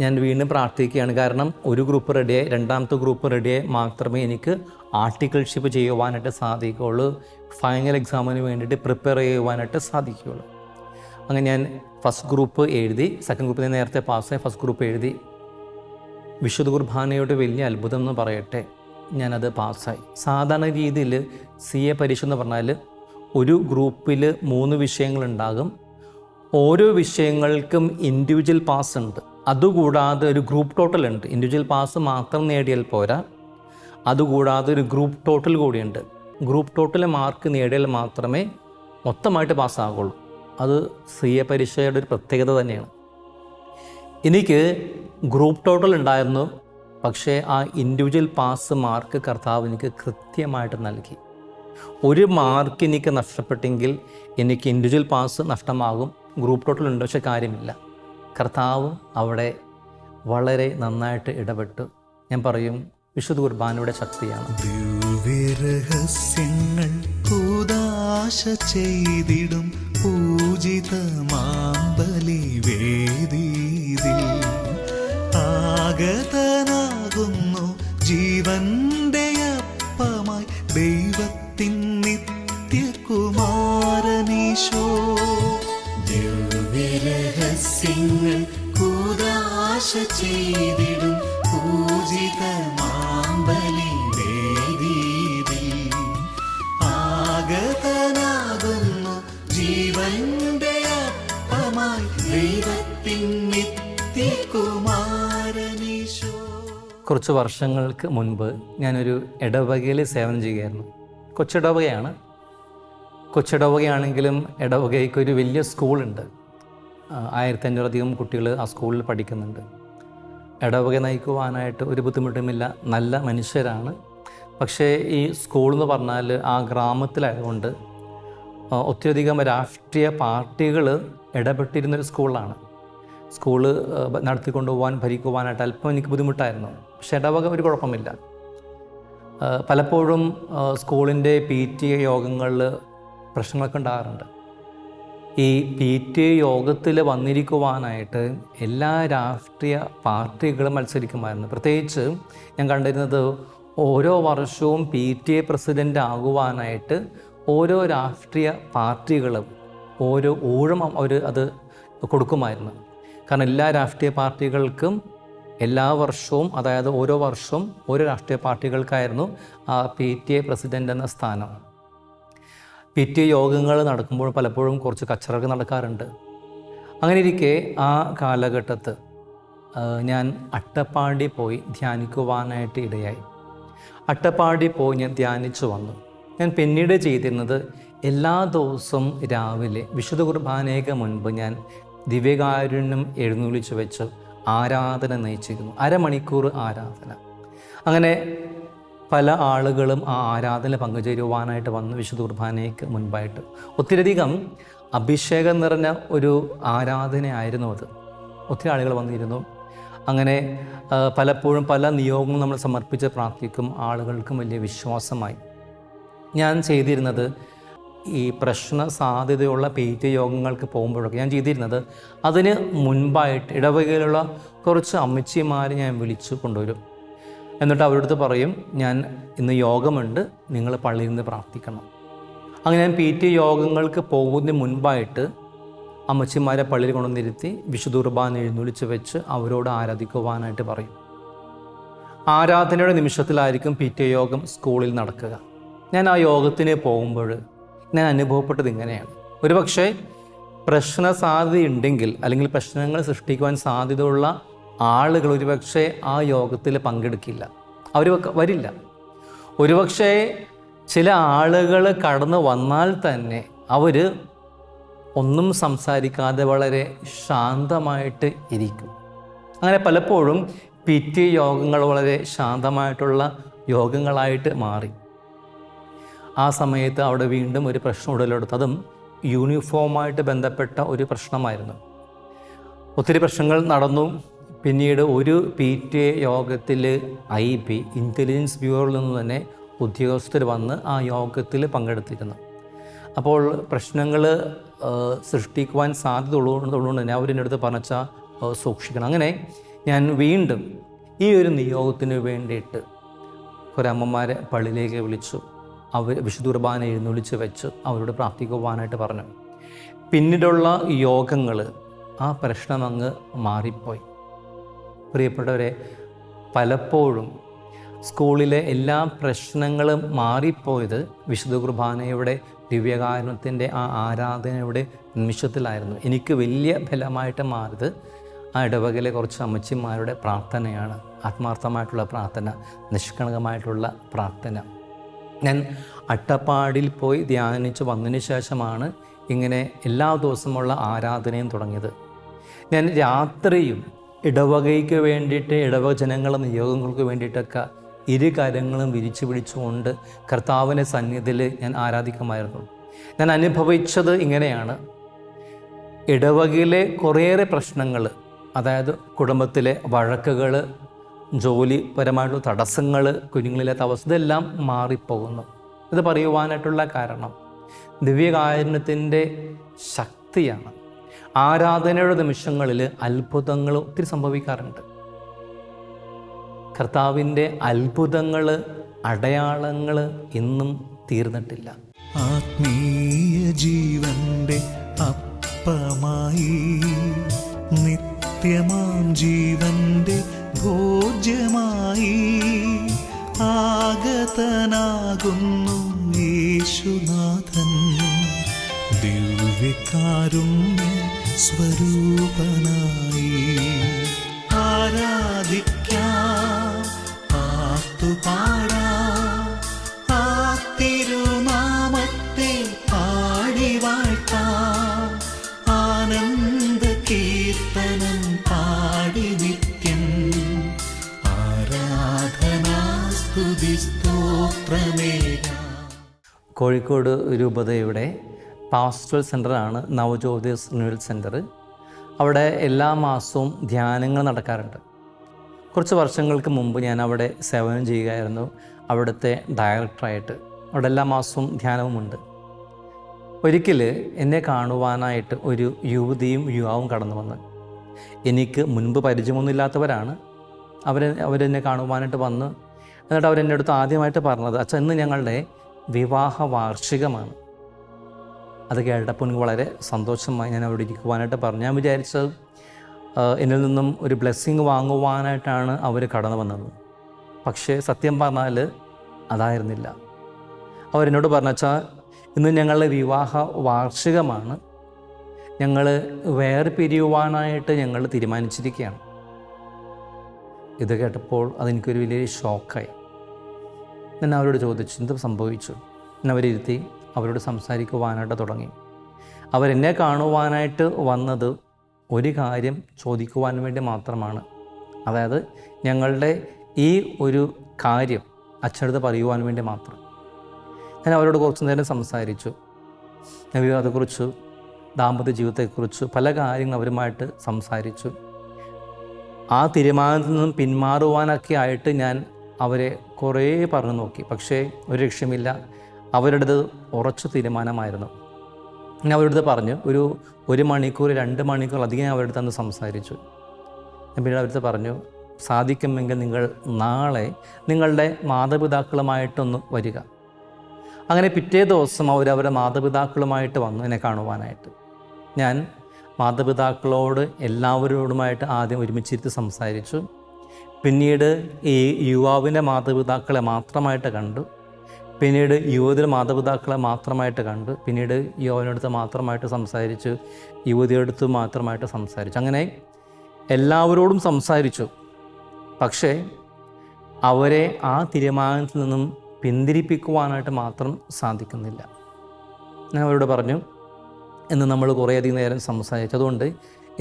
ഞാൻ വീണ്ടും പ്രാർത്ഥിക്കുകയാണ്. കാരണം ഒരു ഗ്രൂപ്പ് റെഡിയായി, 2ാമത്തെ ഗ്രൂപ്പ് റെഡിയായി മാത്രമേ എനിക്ക് ആർട്ടിക്കിൾഷിപ്പ് ചെയ്യുവാനായിട്ട് സാധിക്കുകയുള്ളൂ, ഫൈനൽ എക്സാമിന് വേണ്ടിയിട്ട് പ്രിപ്പയർ ചെയ്യുവാനായിട്ട് സാധിക്കുകയുള്ളൂ. അങ്ങനെ ഞാൻ ഫസ്റ്റ് ഗ്രൂപ്പ് എഴുതി, സെക്കൻഡ് ഗ്രൂപ്പ് ഞാൻ നേരത്തെ പാസ്സായി, ഫസ്റ്റ് ഗ്രൂപ്പ് എഴുതി. വിശുദ്ധ കുർബാനയുടെ വലിയ അത്ഭുതം എന്ന് പറയട്ടെ, ഞാനത് പാസ്സായി. സാധാരണ രീതിയിൽ CA പരീക്ഷ എന്ന് പറഞ്ഞാൽ ഒരു ഗ്രൂപ്പിൽ 3 വിഷയങ്ങളുണ്ടാകും. ഓരോ വിഷയങ്ങൾക്കും ഇൻഡിവിജ്വൽ പാസ് ഉണ്ട്. അതുകൂടാതെ ഒരു ഗ്രൂപ്പ് ടോട്ടൽ ഉണ്ട്. ഇൻഡിവിജ്വൽ പാസ് മാത്രം നേടിയാൽ പോരാ, അതുകൂടാതെ ഒരു ഗ്രൂപ്പ് ടോട്ടൽ കൂടിയുണ്ട്. ഗ്രൂപ്പ് ടോട്ടൽ മാർക്ക് നേടിയാൽ മാത്രമേ മൊത്തമായിട്ട് പാസ്സാകുള്ളൂ. അത് CA പരീക്ഷയുടെ ഒരു പ്രത്യേകത തന്നെയാണ്. എനിക്ക് ഗ്രൂപ്പ് ടോട്ടൽ ഉണ്ടായിരുന്നു, പക്ഷേ ആ ഇൻഡിവിജ്വൽ പാസ് മാർക്ക് കർത്താവ് എനിക്ക് കൃത്യമായിട്ട് നൽകി. ഒരു മാർക്ക് എനിക്ക് നഷ്ടപ്പെട്ടെങ്കിൽ എനിക്ക് ഇൻഡിവിജ്വൽ പാസ് നഷ്ടമാകും. ഗ്രൂപ്പ് ടോട്ടൽ ഉണ്ട്, പക്ഷേ കാര്യമില്ല. കർത്താവ് അവിടെ വളരെ നന്നായിട്ട് ഇടപെട്ടു. ഞാൻ പറയും, വിശുദ്ധ കുർബാനയുടെ ശക്തിയാണ്. ദിവ്യരഹസ്യങ്ങൾ കൂദാശ ചെയ്തിടും പൂജിത മാമ്പലി വേദീതിൽ ആഗതനാകുന്നു ജീവന്റെ അപ്പമായി ദൈവത്തിൻ നിത്യകുമാരൻ. കുറച്ച് വർഷങ്ങൾക്ക് മുൻപ് ഞാനൊരു ഇടവകയിൽ സേവനം ചെയ്യുകയായിരുന്നു. കൊച്ചിടവകയാണ്. കൊച്ചിടവകയാണെങ്കിലും ഇടവകയ്ക്ക് ഒരു വലിയ സ്കൂളുണ്ട്. 1500 കുട്ടികൾ ആ സ്കൂളിൽ പഠിക്കുന്നുണ്ട്. ഇടവക നയിക്കുവാനായിട്ട് ഒരു ബുദ്ധിമുട്ടുമില്ല, നല്ല മനുഷ്യരാണ്. പക്ഷേ ഈ സ്കൂൾ എന്ന് പറഞ്ഞാൽ ആ ഗ്രാമത്തിലായതുകൊണ്ട് ഒത്തിരിയധികം രാഷ്ട്രീയ പാർട്ടികൾ ഇടപെട്ടിരുന്നൊരു സ്കൂളാണ്. സ്കൂള് നടത്തിക്കൊണ്ടുപോകാൻ ഭരിക്കുവാനായിട്ട് അല്പം എനിക്ക് ബുദ്ധിമുട്ടായിരുന്നു. പക്ഷേ ഇടവക ഒരു കുഴപ്പമില്ല. പലപ്പോഴും സ്കൂളിൻ്റെ PTA യോഗങ്ങളിൽ പ്രശ്നങ്ങളൊക്കെ ഉണ്ടാകാറുണ്ട്. ഈ PTA യോഗത്തിൽ വന്നിരിക്കുവാനായിട്ട് എല്ലാ രാഷ്ട്രീയ പാർട്ടികളും മത്സരിക്കുമായിരുന്നു. പ്രത്യേകിച്ച് ഞാൻ കണ്ടിരുന്നത് ഓരോ വർഷവും PTA പ്രസിഡൻ്റ് ആകുവാനായിട്ട് ഓരോ രാഷ്ട്രീയ പാർട്ടികളും ഓരോ ഊഴം അവർ അത് കൊടുക്കുമായിരുന്നു. കാരണം എല്ലാ രാഷ്ട്രീയ പാർട്ടികൾക്കും എല്ലാ വർഷവും, അതായത് ഓരോ വർഷവും ഓരോ രാഷ്ട്രീയ പാർട്ടികൾക്കായിരുന്നു ആ PTA പ്രസിഡൻ്റ് എന്ന സ്ഥാനം. PTA യോഗങ്ങൾ നടക്കുമ്പോൾ പലപ്പോഴും കുറച്ച് കച്ചറകൾ നടക്കാറുണ്ട്. അങ്ങനെ ഇരിക്കെ ആ കാലഘട്ടത്ത് ഞാൻ അട്ടപ്പാടി പോയി ധ്യാനിക്കുവാനായിട്ട് ഇടയായി. അട്ടപ്പാടി പോയി ഞാൻ ധ്യാനിച്ചു വന്നു. ഞാൻ പിന്നീട് ചെയ്തിരുന്നത് എല്ലാ ദിവസവും രാവിലെ വിശുദ്ധ കുർബാനയ്ക്ക് മുൻപ് ഞാൻ ദിവ്യകാരുണ്യം എഴുന്നള്ളിച്ച് വെച്ച് ആരാധന നയിച്ചിരുന്നു. 1/2 മണിക്കൂർ ആരാധന. അങ്ങനെ പല ആളുകളും ആ ആരാധന പങ്കുചേരുവാനായിട്ട് വന്നു വിശുദ്ധ കുർബാനയ്ക്ക് മുൻപായിട്ട്. ഒത്തിരിയധികം അഭിഷേകം നിറഞ്ഞ ഒരു ആരാധനയായിരുന്നു അത്. ഒത്തിരി ആളുകൾ വന്നിരുന്നു. അങ്ങനെ പലപ്പോഴും പല നിയോഗങ്ങളും നമ്മൾ സമർപ്പിച്ച് പ്രാർത്ഥിക്കും. ആളുകൾക്കും വലിയ വിശ്വാസമായി. ഞാൻ ചെയ്തിരുന്നത് ഈ പ്രശ്ന സാധ്യതയുള്ള PTA യോഗങ്ങൾക്ക് പോകുമ്പോഴൊക്കെ ഞാൻ ചെയ്തിരുന്നത് അതിന് മുൻപായിട്ട് ഇടവകയിലുള്ള കുറച്ച് അമ്മച്ചിമാരെ ഞാൻ വിളിച്ചു കൊണ്ടുവരും. എന്നിട്ട് അവരുടെ അടുത്ത് പറയും, ഞാൻ ഇന്ന് യോഗമുണ്ട്, നിങ്ങൾ പള്ളിയിൽ നിന്ന് പ്രാർത്ഥിക്കണം. അങ്ങനെ ഞാൻ PTA യോഗങ്ങൾക്ക് പോകുന്നതിന് മുൻപായിട്ട് അമ്മച്ചിമാരെ പള്ളിയിൽ കൊണ്ടുവന്നിരുത്തി വിശുദ്ധ കുർബാന എഴുന്നള്ളിച്ച് വെച്ച് അവരോട് ആരാധിക്കുവാനായിട്ട് പറയും. ആരാധനയുടെ നിമിഷത്തിലായിരിക്കും PTA യോഗം സ്കൂളിൽ നടക്കുക. ഞാൻ ആ യോഗത്തിന് പോകുമ്പോൾ ഞാൻ അനുഭവപ്പെട്ടത് ഇങ്ങനെയാണ്. ഒരുപക്ഷെ പ്രശ്ന സാധ്യതയുണ്ടെങ്കിൽ അല്ലെങ്കിൽ പ്രശ്നങ്ങൾ സൃഷ്ടിക്കുവാൻ സാധ്യതയുള്ള ആളുകൾ ഒരുപക്ഷെ ആ യോഗത്തിൽ പങ്കെടുക്കില്ല, അവർ വരില്ല. ഒരുപക്ഷെ ചില ആളുകൾ കടന്നു വന്നാൽ തന്നെ അവർ ഒന്നും സംസാരിക്കാതെ വളരെ ശാന്തമായിട്ട് ഇരിക്കും. അങ്ങനെ പലപ്പോഴും PTA യോഗങ്ങൾ വളരെ ശാന്തമായിട്ടുള്ള യോഗങ്ങളായിട്ട് മാറി. ആ സമയത്ത് അവിടെ വീണ്ടും ഒരു പ്രശ്നം ഉടലെടുത്തു. അതും യൂണിഫോമായിട്ട് ബന്ധപ്പെട്ട ഒരു പ്രശ്നമായിരുന്നു. ഒത്തിരി പ്രശ്നങ്ങൾ നടന്നു. പിന്നീട് ഒരു PTA യോഗത്തിൽ IB ഇൻ്റലിജൻസ് ബ്യൂറോയിൽ നിന്ന് തന്നെ ഉദ്യോഗസ്ഥർ വന്ന് ആ യോഗത്തിൽ പങ്കെടുത്തിരുന്നു. അപ്പോൾ പ്രശ്നങ്ങൾ സൃഷ്ടിക്കുവാൻ സാധ്യത ഉള്ളതുകൊണ്ട് തന്നെ അവരെൻ്റെ അടുത്ത് പറഞ്ഞാൽ സൂക്ഷിക്കണം. അങ്ങനെ ഞാൻ വീണ്ടും ഈ ഒരു നിയോഗത്തിന് വേണ്ടിയിട്ട് ഒരമ്മമാരെ പള്ളിയിലേക്ക് വിളിച്ചു. അവർ വിശുദ്ധ കുർബാന എഴുന്നള്ളിച്ച് വെച്ച് അവരോട് പ്രാർത്ഥിക്കുവാനായിട്ട് പറഞ്ഞു. പിന്നീടുള്ള യോഗങ്ങൾ ആ പ്രശ്നം അങ്ങ് മാറിപ്പോയി. പ്രിയപ്പെട്ടവരെ, പലപ്പോഴും സ്കൂളിലെ എല്ലാ പ്രശ്നങ്ങളും മാറിപ്പോയത് വിശുദ്ധ കുർബാനയുടെ ദിവ്യകാരുണ്യത്തിൻ്റെ ആ ആരാധനയുടെ നിമിഷത്തിലായിരുന്നു. എനിക്ക് വലിയ ഫലമായിട്ട് മാറിയത് ആ ഇടവകയിലെ കുറച്ച് അമ്മച്ചിമാരുടെ പ്രാർത്ഥനയാണ്. ആത്മാർത്ഥമായിട്ടുള്ള പ്രാർത്ഥന, നിഷ്കളങ്കമായിട്ടുള്ള പ്രാർത്ഥന. ഞാൻ അട്ടപ്പാടിയിൽ പോയി ധ്യാനിച്ച് വന്നതിന് ശേഷമാണ് ഇങ്ങനെ എല്ലാ ദിവസമുള്ള ആരാധനയും തുടങ്ങിയത്. ഞാൻ രാത്രിയും ഇടവകയ്ക്ക് വേണ്ടിയിട്ട്, ഇടവക ജനങ്ങളുടെ നിയോഗങ്ങൾക്ക് വേണ്ടിയിട്ടൊക്കെ ഇരു കാര്യങ്ങളും വിരിച്ചു പിടിച്ചുകൊണ്ട് കർത്താവിൻ്റെ സന്നിധിയിൽ ഞാൻ ആരാധിക്കുമായിരുന്നു. ഞാൻ അനുഭവിച്ചത് ഇങ്ങനെയാണ്. ഇടവകയിലെ കുറേയേറെ പ്രശ്നങ്ങൾ, അതായത് കുടുംബത്തിലെ വഴക്കുകൾ, ജോലിപരമായിട്ടുള്ള തടസ്സങ്ങൾ, കുഞ്ഞുങ്ങളില്ലാത്ത അവസ്ഥ, ഇതെല്ലാം മാറിപ്പോകുന്നു. ഇത് പറയുവാനായിട്ടുള്ള കാരണം ദിവ്യകാരുണ്യത്തിൻ്റെ ശക്തിയാണ്. ആരാധനയുടെ നിമിഷങ്ങളിൽ അത്ഭുതങ്ങൾ ഒത്തിരി സംഭവിക്കാറുണ്ട്. കർത്താവിൻ്റെ അത്ഭുതങ്ങൾ, അടയാളങ്ങൾ ഇന്നും തീർന്നിട്ടില്ല. ആത്മീയ ജീവന്റെ അപ്പമായി, നിത്യമാം ജീവന്റെ ഭോജ്യമായി ആഗതനാകുന്നു യേശുനാഥൻ. ദിവ്യകാരുണ്യ സ്വരൂപനായി ആരാധിക്കാം, കോഴിക്കോട് രൂപതയുടെ പാസ്റ്റൽ സെൻ്ററാണ് നവജ്യോതിസ് റിന്യൂവൽ സെൻറ്റർ. അവിടെ എല്ലാ മാസവും ധ്യാനങ്ങൾ നടക്കാറുണ്ട്. കുറച്ച് വർഷങ്ങൾക്ക് മുമ്പ് ഞാൻ അവിടെ സേവനം ചെയ്യുകയായിരുന്നു, അവിടുത്തെ ഡയറക്ടറായിട്ട്. അവിടെ എല്ലാ മാസവും ധ്യാനവുമുണ്ട്. ഒരിക്കൽ എന്നെ കാണുവാനായിട്ട് ഒരു യുവതിയും യുവാവും കടന്നു വന്ന്. എനിക്ക് മുൻപ് പരിചയമൊന്നുമില്ലാത്തവരാണ്. അവരെന്നെ കാണുവാനായിട്ട് വന്ന്. എന്നിട്ട് അവരെൻ്റെ അടുത്ത് ആദ്യമായിട്ട് പറഞ്ഞത്, അച്ഛാ ഇന്ന് ഞങ്ങളുടെ വിവാഹ വാർഷികമാണ്. അത് കേട്ടപ്പോൾ എനിക്ക് വളരെ സന്തോഷമായി. ഞാൻ അവിടെ ഇരിക്കുവാനായിട്ട് പറഞ്ഞു. ഞാൻ വിചാരിച്ചത് എന്നിൽ നിന്നും ഒരു ബ്ലെസ്സിങ് വാങ്ങുവാനായിട്ടാണ് അവർ കടന്നു വന്നത്. പക്ഷേ സത്യം പറഞ്ഞാൽ അതായിരുന്നില്ല. അവരെന്നോട് പറഞ്ഞാ, ഇന്ന് ഞങ്ങളുടെ വിവാഹ വാർഷികമാണ്, ഞങ്ങൾ വേർപിരിയുവാനായിട്ട് ഞങ്ങൾ തീരുമാനിച്ചിരിക്കുകയാണ്. ഇത് കേട്ടപ്പോൾ അതെനിക്കൊരു വലിയ ഷോക്കായി. ഞാൻ അവരോട് ചോദിച്ചു, എന്ത് സംഭവിച്ചു? ഞാൻ അവരിരുത്തി അവരോട് സംസാരിക്കുവാനായിട്ട് തുടങ്ങി. അവരെന്നെ കാണുവാനായിട്ട് വന്നത് ഒരു കാര്യം ചോദിക്കുവാൻ വേണ്ടി മാത്രമാണ്. അതായത് ഞങ്ങളുടെ ഈ ഒരു കാര്യം അച്ഛനടുത്ത് പറയുവാൻ വേണ്ടി മാത്രം. ഞാൻ അവരോട് കുറച്ച് നേരം സംസാരിച്ചു. ഞാൻ വിവാഹത്തെക്കുറിച്ച്, ദാമ്പത്യ ജീവിതത്തെക്കുറിച്ച് പല കാര്യങ്ങൾ അവരുമായിട്ട് സംസാരിച്ചു. ആ തീരുമാനത്തിൽ നിന്നും പിന്മാറുവാനൊക്കെ ആയിട്ട് ഞാൻ അവരെ കുറേ പറഞ്ഞു നോക്കി. പക്ഷേ ഒരു രക്ഷയുമില്ല. അവരുടേത് ഉറച്ച തീരുമാനമായിരുന്നു. ഞാൻ അവരുടെ പറഞ്ഞു, ഒരു മണിക്കൂർ 2 മണിക്കൂർ അധികം അവരുടെ അടുത്ത് സംസാരിച്ചു. ഞാൻ പിന്നെ അവരുടെ പറഞ്ഞു, സാധിക്കുമെങ്കിൽ നിങ്ങൾ നാളെ നിങ്ങളുടെ മാതാപിതാക്കളുമായിട്ടൊന്ന് വരിക. അങ്ങനെ പിറ്റേ ദിവസം അവരുടെ മാതാപിതാക്കളുമായിട്ട് വന്നു എന്നെ കാണുവാനായിട്ട്. ഞാൻ മാതാപിതാക്കളോട് എല്ലാവരോടുമായിട്ട് ആദ്യം ഒരുമിച്ചിരുത്തി സംസാരിച്ചു. പിന്നീട് ഈ യുവാവിൻ്റെ മാതാപിതാക്കളെ മാത്രമായിട്ട് കണ്ടു. പിന്നീട് യുവതിയുടെ മാതാപിതാക്കളെ മാത്രമായിട്ട് കണ്ടു. പിന്നീട് യുവാവിനടുത്ത് മാത്രമായിട്ട് സംസാരിച്ചു, യുവതിയെടുത്ത് മാത്രമായിട്ട് സംസാരിച്ചു. അങ്ങനെ എല്ലാവരോടും സംസാരിച്ചു. പക്ഷേ അവരെ ആ തീരുമാനത്തിൽ നിന്നും പിന്തിരിപ്പിക്കുവാനായിട്ട് മാത്രം സാധിക്കുന്നില്ല. ഞാൻ അവരോട് പറഞ്ഞു, എന്ന് നമ്മൾ കുറേയധികം നേരം സംസാരിച്ചു. അതുകൊണ്ട്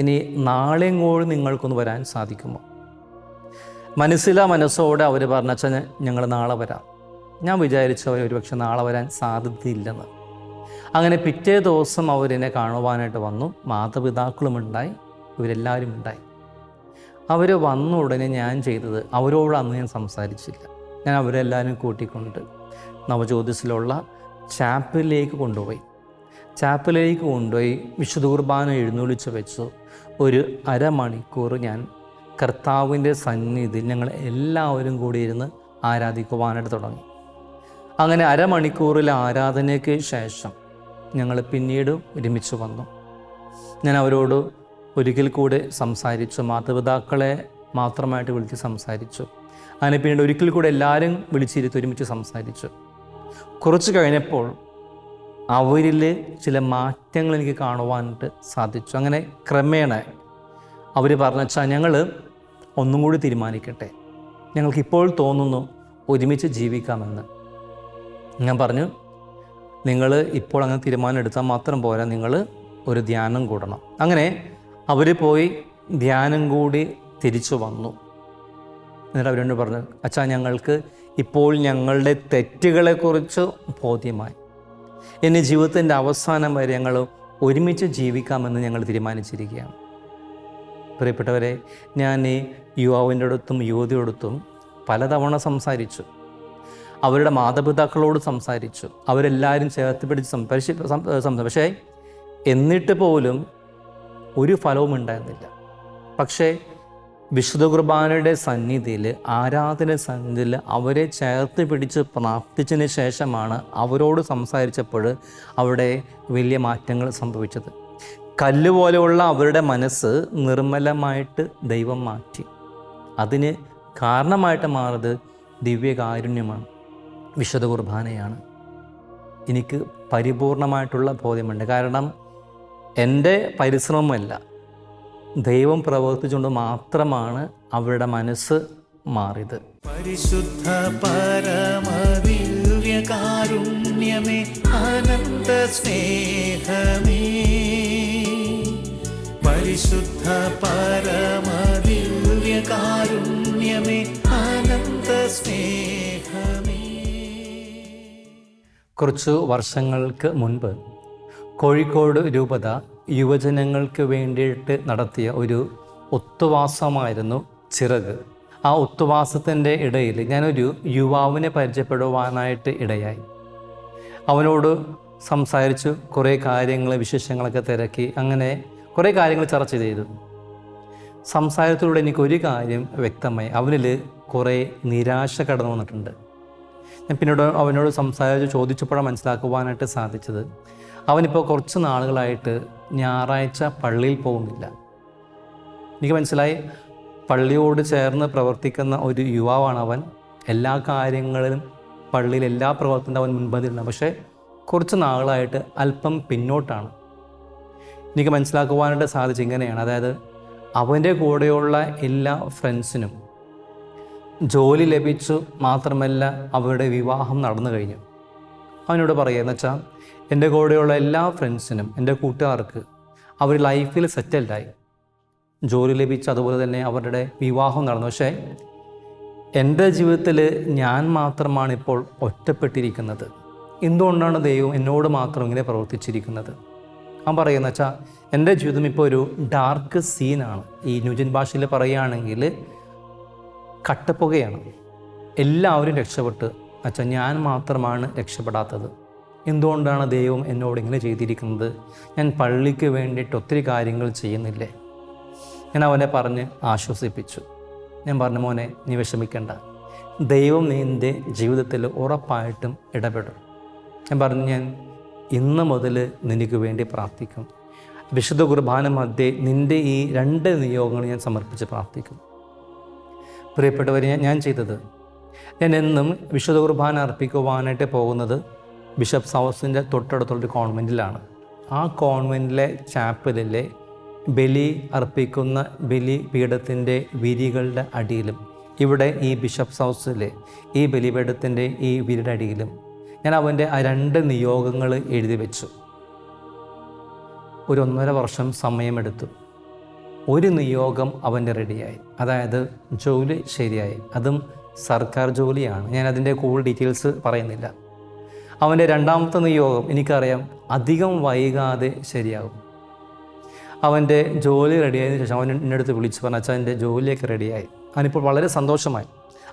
ഇനി നാളെയും കൂടി നിങ്ങൾക്കൊന്ന് വരാൻ സാധിക്കുമോ? മനസ്സോടെ അവർ പറഞ്ഞാൽ ഞങ്ങൾ നാളെ വരാം. ഞാൻ വിചാരിച്ചു അവർ ഒരുപക്ഷെ നാളെ വരാൻ സാധ്യതയില്ലെന്ന്. അങ്ങനെ പിറ്റേ ദിവസം അവരെന്നെ കാണുവാനായിട്ട് വന്നു. മാതാപിതാക്കളുമുണ്ടായി, ഇവരെല്ലാവരും ഉണ്ടായി. അവർ വന്ന ഉടനെ ഞാൻ ചെയ്തത്, അവരോട് അന്ന് ഞാൻ സംസാരിച്ചില്ല. ഞാൻ അവരെല്ലാവരും കൂട്ടിക്കൊണ്ട് നവജ്യോതിസിലുള്ള ചാപ്പലിലേക്ക് കൊണ്ടുപോയി. വിശുദ്ധ കുർബാന എഴുന്നള്ളിച്ച് വെച്ചു. ഒരു അരമണിക്കൂർ ഞാൻ കർത്താവിൻ്റെ സന്നിധിയിൽ ഞങ്ങൾ എല്ലാവരും കൂടി ഇരുന്ന് ആരാധിക്കുവാനായിട്ട് തുടങ്ങി. അങ്ങനെ അരമണിക്കൂറിലെ ആരാധനയ്ക്ക് ശേഷം ഞങ്ങൾ പിന്നീട് ഒരുമിച്ച് വന്നു. ഞാൻ അവരോട് ഒരിക്കൽ കൂടെ സംസാരിച്ചു. മാതാപിതാക്കളെ മാത്രമായിട്ട് വിളിച്ച് സംസാരിച്ചു. അങ്ങനെ പിന്നീട് ഒരിക്കൽ കൂടെ എല്ലാവരും വിളിച്ചിരുത്തി ഒരുമിച്ച് സംസാരിച്ചു. കുറച്ച് കഴിഞ്ഞപ്പോൾ അവരിൽ ചില മാറ്റങ്ങൾ എനിക്ക് കാണുവാനായിട്ട് സാധിച്ചു. അങ്ങനെ ക്രമേണ അവർ പറഞ്ഞാൽ ഞങ്ങൾ ഒന്നും കൂടി തീരുമാനിക്കട്ടെ, ഞങ്ങൾക്കിപ്പോൾ തോന്നുന്നു ഒരുമിച്ച് ജീവിക്കാമെന്ന്. ഞാൻ പറഞ്ഞു, നിങ്ങൾ ഇപ്പോൾ അങ്ങനെ തീരുമാനം എടുത്താൽ മാത്രം പോരാ, നിങ്ങൾ ഒരു ധ്യാനം കൂടണം. അങ്ങനെ അവർ പോയി ധ്യാനം കൂടി തിരിച്ചു വന്നു. എന്നിട്ട് അവരോട് പറഞ്ഞു, അച്ഛാ ഞങ്ങൾക്ക് ഇപ്പോൾ ഞങ്ങളുടെ തെറ്റുകളെക്കുറിച്ച് ബോധ്യമായി. ഇനി ജീവിതത്തിൻ്റെ അവസാനം വരെ ഞങ്ങൾ ഒരുമിച്ച് ജീവിക്കാമെന്ന് ഞങ്ങൾ തീരുമാനിച്ചിരിക്കുകയാണ്. പ്രിയപ്പെട്ടവരെ, ഞാൻ ഈ യുവാവിൻ്റെ അടുത്തും യുവതിയോടത്തും പലതവണ സംസാരിച്ചു. അവരുടെ മാതാപിതാക്കളോട് സംസാരിച്ചു. അവരെല്ലാവരും ചേർത്ത് പിടിച്ച് പക്ഷേ എന്നിട്ട് പോലും ഒരു ഫലവും ഉണ്ടായിരുന്നില്ല. പക്ഷേ വിശുദ്ധ കുർബാനയുടെ സന്നിധിയിൽ, ആരാധന സന്നിധിയിൽ അവരെ ചേർത്ത് പിടിച്ച് പ്രാർത്ഥിച്ചതിന് ശേഷമാണ് അവരോട് സംസാരിച്ചപ്പോൾ അവിടെ വലിയ മാറ്റങ്ങൾ സംഭവിച്ചത്. കല്ല് പോലെയുള്ള അവരുടെ മനസ്സ് നിർമ്മലമായിട്ട് ദൈവം മാറ്റി. അതിന് കാരണമായിട്ട് മാറിയത് ദിവ്യകാരുണ്യമാണ്, വിശുദ്ധ കുർബാനയാണ്. എനിക്ക് പരിപൂർണമായിട്ടുള്ള ബോധ്യമുണ്ട്. കാരണം എൻ്റെ പരിശ്രമമല്ല, ദൈവം പ്രവർത്തിച്ചുകൊണ്ട് മാത്രമാണ് അവരുടെ മനസ്സ് മാറിയത്. പരിശുദ്ധ പരമദിവ്യകാരുണ്യമേ, അനന്ത സ്നേഹമേ, പരിശുദ്ധ പരമദിവ്യകാരുണ്യമേ, അനന്ത സ്നേഹമേ. കുറച്ചു വർഷങ്ങൾക്ക് മുൻപ് കോഴിക്കോട് രൂപത യുവജനങ്ങൾക്ക് വേണ്ടിയിട്ട് നടത്തിയ ഒരു ഒത്തുവാസമായിരുന്നു ചിറക്. ആ ഒത്തുവാസത്തിൻ്റെ ഇടയിൽ ഞാനൊരു യുവാവിനെ പരിചയപ്പെടുവാനായിട്ട് ഇടയായി. അവനോട് സംസാരിച്ചു, കുറേ കാര്യങ്ങൾ വിശേഷങ്ങളൊക്കെ തിരക്കി, അങ്ങനെ കുറേ കാര്യങ്ങൾ ചർച്ച ചെയ്തു. സംസാരത്തിലൂടെ എനിക്കൊരു കാര്യം വ്യക്തമായി, അവനിൽ കുറേ നിരാശ കടന്നു വന്നിട്ടുണ്ട്. ഞാൻ പിന്നീട് അവനോട് സംസാരിച്ച് ചോദിച്ചപ്പോഴാണ് മനസ്സിലാക്കുവാനായിട്ട് സാധിച്ചത്, അവനിപ്പോൾ കുറച്ച് നാളുകളായിട്ട് ഞായറാഴ്ച പള്ളിയിൽ പോകുന്നില്ല. എനിക്ക് മനസ്സിലായി, പള്ളിയോട് ചേർന്ന് പ്രവർത്തിക്കുന്ന ഒരു യുവാവാണ് അവൻ. എല്ലാ കാര്യങ്ങളിലും പള്ളിയിൽ എല്ലാ പ്രവർത്തനവും അവൻ മുൻപന്തിയിലാണ്. പക്ഷേ കുറച്ച് നാളുകളായിട്ട് അല്പം പിന്നോട്ടാണ്. എനിക്ക് മനസ്സിലാക്കുവാനായിട്ട് സാധിച്ചത് ഇങ്ങനെയാണ്, അതായത് അവൻ്റെ കൂടെയുള്ള എല്ലാ ഫ്രണ്ട്സിനും ജോലി ലഭിച്ചു, മാത്രമല്ല അവരുടെ വിവാഹം നടന്നു കഴിഞ്ഞു. അവനോട് പറയുകയെന്ന് വെച്ചാൽ, എൻ്റെ കൂടെയുള്ള എല്ലാ ഫ്രണ്ട്സിനും, എൻ്റെ കൂട്ടുകാർക്ക് അവർ ലൈഫിൽ സെറ്റിൽഡായി, ജോലി ലഭിച്ചു, അതുപോലെ തന്നെ അവരുടെ വിവാഹം നടന്നു. പക്ഷേ എൻ്റെ ജീവിതത്തിൽ ഞാൻ മാത്രമാണ് ഇപ്പോൾ ഒറ്റപ്പെട്ടിരിക്കുന്നത്. എന്തുകൊണ്ടാണ് ദൈവം എന്നോട് മാത്രം ഇങ്ങനെ പ്രവർത്തിച്ചിരിക്കുന്നത്? അവൻ പറയുന്നത് വെച്ചാൽ, എൻ്റെ ജീവിതം ഇപ്പോൾ ഒരു ഡാർക്ക് സീനാണ്. ഈ ന്യൂജൻ ഭാഷയിൽ പറയുകയാണെങ്കിൽ കട്ടപ്പുകയാണ്. എല്ലാവരും രക്ഷപ്പെട്ട്, വെച്ചാൽ ഞാൻ മാത്രമാണ് രക്ഷപ്പെടാത്തത്. എന്തുകൊണ്ടാണ് ദൈവം എന്നോട് ഇങ്ങനെ ചെയ്തിരിക്കുന്നത്? ഞാൻ പള്ളിക്ക് വേണ്ടിയിട്ട് ഒത്തിരി കാര്യങ്ങൾ ചെയ്യുന്നില്ലേ? ഞാൻ അവനെ പറഞ്ഞ് ആശ്വസിപ്പിച്ചു. ഞാൻ പറഞ്ഞു, മോനെ നീ വിഷമിക്കേണ്ട, ദൈവം നിൻ്റെ ജീവിതത്തിൽ ഉറപ്പായിട്ടും ഇടപെടും. ഞാൻ പറഞ്ഞു, ഞാൻ ഇന്ന് മുതൽ നിനക്ക് വേണ്ടി പ്രാർത്ഥിക്കും. വിശുദ്ധ കുർബാന മധ്യേ നിൻ്റെ ഈ 2 നിയോഗങ്ങൾ ഞാൻ സമർപ്പിച്ച് പ്രാർത്ഥിക്കും. പ്രിയപ്പെട്ടവരെ, ഞാൻ ചെയ്തത്, ഞാൻ എന്നും വിശുദ്ധ കുർബാന അർപ്പിക്കുവാനായിട്ട് പോകുന്നത് ബിഷപ്പ് ഹൗസിൻ്റെ തൊട്ടടുത്തുള്ളൊരു കോൺവെൻറ്റിലാണ്. ആ കോൺവെൻറ്റിലെ ചാപ്പലിലെ ബലി അർപ്പിക്കുന്ന ബലിപീഠത്തിൻ്റെ വിരികളുടെ അടിയിലും, ഇവിടെ ഈ ബിഷപ്പ് ഹൗസിലെ ഈ ബലിപീഠത്തിൻ്റെ ഈ വിരിയുടെ അടിയിലും ഞാൻ അവൻ്റെ ആ 2 നിയോഗങ്ങൾ എഴുതി വെച്ചു. ഒരു 1.5 വർഷം സമയമെടുത്തു. ഒരു നിയോഗം അവൻ്റെ റെഡിയായി, അതായത് ജോലി ശരിയായി, അതും സർക്കാർ ജോലിയാണ്. ഞാൻ അതിൻ്റെ കൂടുതൽ ഡീറ്റെയിൽസ് പറയുന്നില്ല. അവൻ്റെ 2ാമത്തെ നിയോഗം എനിക്കറിയാം അധികം വൈകാതെ ശരിയാകും. അവൻ്റെ ജോലി റെഡിയായതിനു ശേഷം അവൻ എൻ്റെ അടുത്ത് വിളിച്ച് പറഞ്ഞാൽ, എൻ്റെ ജോലിയൊക്കെ റെഡിയായി. അവനിപ്പോൾ വളരെ സന്തോഷമായി,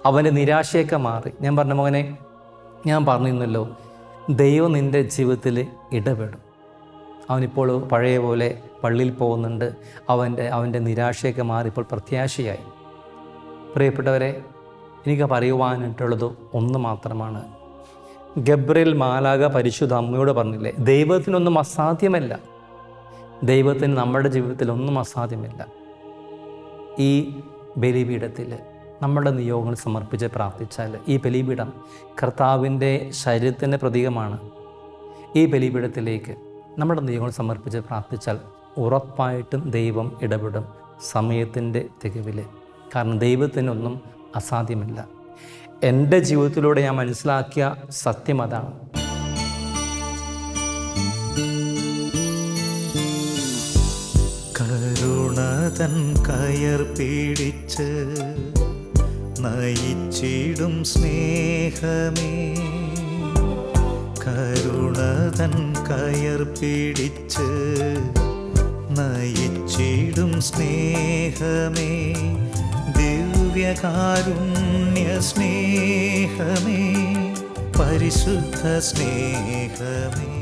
അവൻ്റെ നിരാശയൊക്കെ മാറി. ഞാൻ പറഞ്ഞ, മോനെ, ഞാൻ പറഞ്ഞിരുന്നല്ലോ, ദൈവം നിൻ്റെ ജീവിതത്തിൽ ഇടപെടും. അവനിപ്പോൾ പഴയ പോലെ പള്ളിയിൽ പോകുന്നുണ്ട്. അവൻ്റെ നിരാശയൊക്കെ മാറി ഇപ്പോൾ പ്രത്യാശയായി. പ്രിയപ്പെട്ടവരെ, എനിക്ക് പറയുവാനായിട്ടുള്ളത് ഒന്ന് മാത്രമാണ്. ഗബ്രിയേൽ മാലാഖ പരിശുദ്ധ അമ്മയോട് പറഞ്ഞില്ലേ, ദൈവത്തിനൊന്നും അസാധ്യമല്ല. ദൈവത്തിന് നമ്മുടെ ജീവിതത്തിൽ ഒന്നും അസാധ്യമല്ല. ഈ ബലിപീഠത്തിൽ നമ്മുടെ നിയോഗങ്ങൾ സമർപ്പിച്ച് പ്രാർത്ഥിച്ചാൽ, ഈ ബലിപീഠം കർത്താവിൻ്റെ ശരീരത്തിൻ്റെ പ്രതീകമാണ്. ഈ ബലിപീഠത്തിലേക്ക് നമ്മുടെ നിയോഗങ്ങൾ സമർപ്പിച്ച് പ്രാർത്ഥിച്ചാൽ ഉറപ്പായിട്ടും ദൈവം ഇടപെടും സമയത്തിൻ്റെ തികവിൽ. കാരണം ദൈവത്തിനൊന്നും അസാധ്യമല്ല. എൻ്റെ ജീവിതത്തിലൂടെ ഞാൻ മനസ്സിലാക്കിയ സത്യം അതാണ്. കരുണതൻ കയർ പിടിച്ച് നയിച്ചിടും സ്നേഹമേ, കരുണതൻ കയർ പിടിച്ച് നയിച്ചിടും സ്നേഹമേ, ദിവ്യകാരുണ്യ സ്നേഹമേ, പരിശുദ്ധ സ്നേഹമേ.